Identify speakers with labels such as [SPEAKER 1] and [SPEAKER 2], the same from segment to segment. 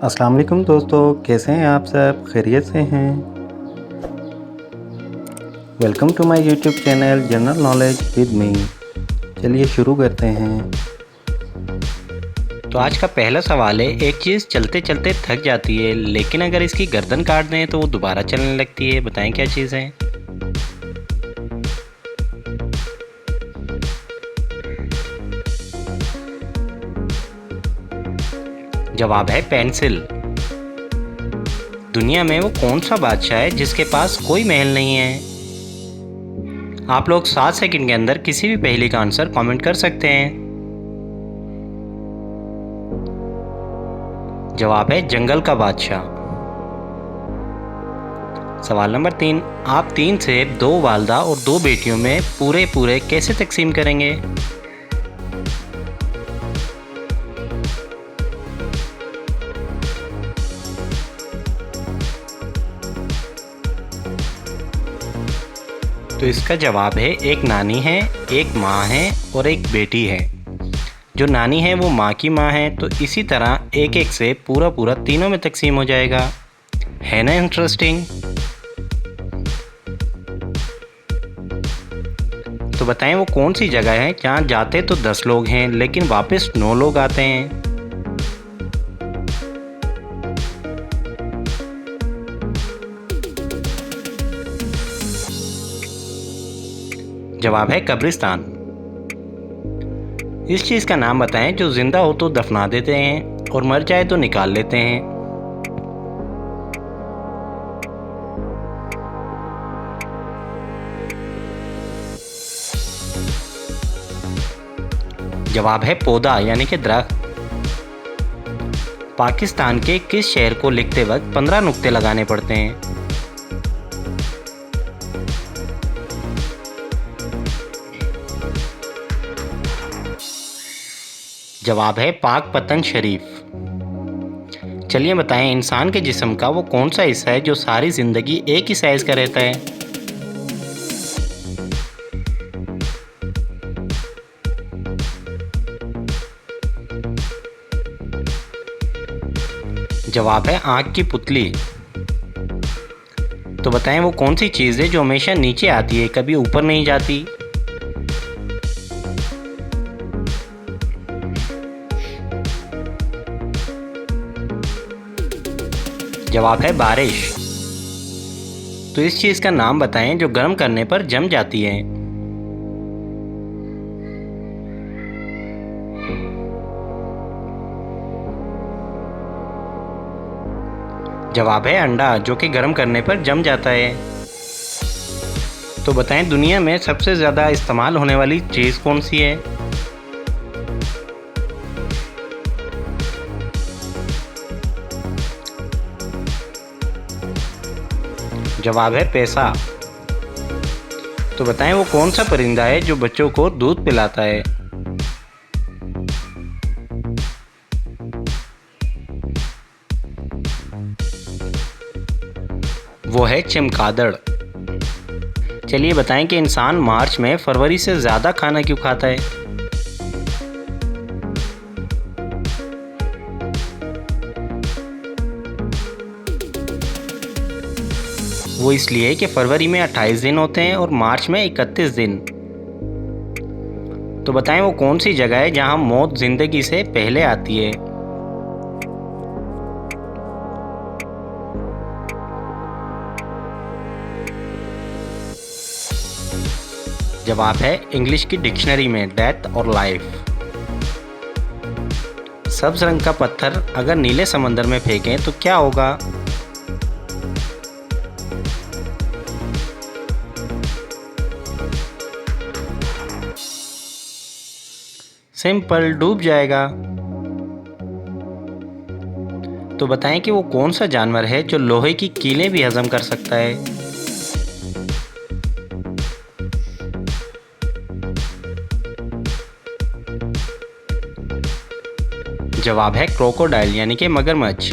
[SPEAKER 1] अस्सलाम वालेकुम दोस्तों, कैसे हैं आप सब? खैरियत से हैं? Welcome to my YouTube channel general knowledge with me. चलिए शुरू करते हैं।
[SPEAKER 2] तो आज का पहला सवाल है, एक चीज़ चलते चलते थक जाती है लेकिन अगर इसकी गर्दन काट दें तो वो दोबारा चलने लगती है। बताएं क्या चीज़ है? जवाब है पेंसिल। दुनिया में वो कौन सा बादशाह है जिसके पास कोई महल नहीं है? आप लोग 7 सेकंड के अंदर किसी भी पहेली का आंसर कमेंट कर सकते हैं। जवाब है जंगल का बादशाह। सवाल नंबर 3, आप 3 सेब, 2 वालदा और 2 बेटियों में पूरे पूरे कैसे तकसीम करेंगे? तो इसका जवाब है एक नानी है, एक माँ है और एक बेटी है। जो नानी है वो माँ की माँ है, तो इसी तरह एक एक से पूरा पूरा तीनों में तकसीम हो जाएगा। है ना इंटरेस्टिंग? तो बताएं वो कौन सी जगह है जहाँ जाते तो 10 लोग हैं लेकिन वापस 9 लोग आते हैं? जवाब है कब्रिस्तान। इस चीज़ का नाम बताएं जो जिंदा हो तो दफना देते हैं और मर जाए तो निकाल लेते हैं? जवाब है पौधा यानी कि दरख्त। पाकिस्तान के किस शहर को लिखते वक्त 15 नुक्ते लगाने पड़ते हैं? जवाब है पाक पतन शरीफ। चलिए बताएं इंसान के जिस्म का वो कौन सा हिस्सा है जो सारी जिंदगी एक ही साइज का रहता है? जवाब है आँख की पुतली। तो बताएं वो कौन सी चीज़ है जो हमेशा नीचे आती है, कभी ऊपर नहीं जाती? जवाब है बारिश। तो इस चीज़ का नाम बताएं जो गर्म करने पर जम जाती है? जवाब है अंडा, जो कि गर्म करने पर जम जाता है। तो बताएं दुनिया में सबसे ज़्यादा इस्तेमाल होने वाली चीज़ कौन सी है? जवाब है पैसा। तो बताएं वो कौन सा परिंदा है जो बच्चों को दूध पिलाता है? वो है चमगादड़। चलिए बताएं कि इंसान मार्च में फरवरी से ज़्यादा खाना क्यों खाता है? वो इसलिए कि फरवरी में 28 दिन होते हैं और मार्च में 31 दिन। तो बताएं वो कौन सी जगह है जहां मौत जिंदगी से पहले आती है? जवाब है इंग्लिश की डिक्शनरी में, डेथ और लाइफ। सब्ज रंग का पत्थर अगर नीले समंदर में फेंकें तो क्या होगा? सिंपल, डूब जाएगा। तो बताएं कि वो कौन सा जानवर है जो लोहे की कीलें भी हजम कर सकता है? जवाब है क्रोकोडाइल यानी कि मगरमच्छ।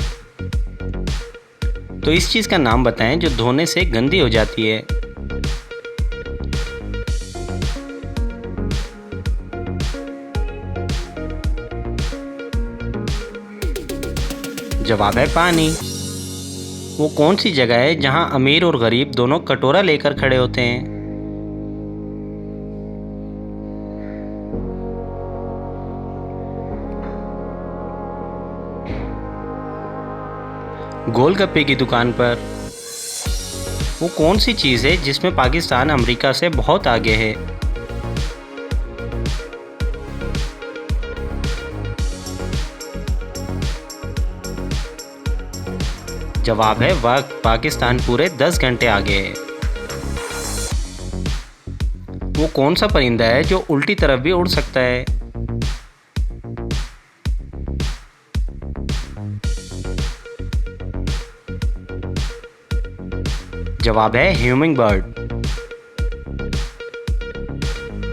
[SPEAKER 2] तो इस चीज़ का नाम बताएं जो धोने से गंदी हो जाती है? जवाब है पानी। वो कौन सी जगह है जहाँ अमीर और गरीब दोनों कटोरा लेकर खड़े होते हैं? गोलगप्पे की दुकान पर। वो कौन सी चीज़ है जिसमें पाकिस्तान अमेरिका से बहुत आगे है? जवाब है वक्त। पाकिस्तान पूरे 10 घंटे आगे है। वो कौन सा परिंदा है जो उल्टी तरफ भी उड़ सकता है? जवाब है ह्यूमिंग बर्ड।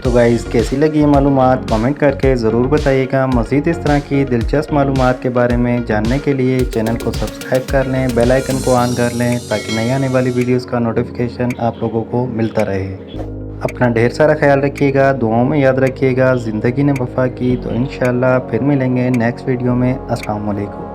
[SPEAKER 1] तो गाइस कैसी लगी ये मालूमात कमेंट करके ज़रूर बताइएगा। मज़ीद इस तरह की दिलचस्प मालूमात के बारे में जानने के लिए चैनल को सब्सक्राइब कर लें, बेल आइकन को ऑन कर लें ताकि नई आने वाली वीडियोस का नोटिफिकेशन आप लोगों को मिलता रहे। अपना ढेर सारा ख्याल रखिएगा, दुआओं में याद रखिएगा। ज़िंदगी ने वफ़ा की। तो इंशाल्लाह फिर मिलेंगे नेक्स्ट वीडियो में। अस्सलाम वालेकुम।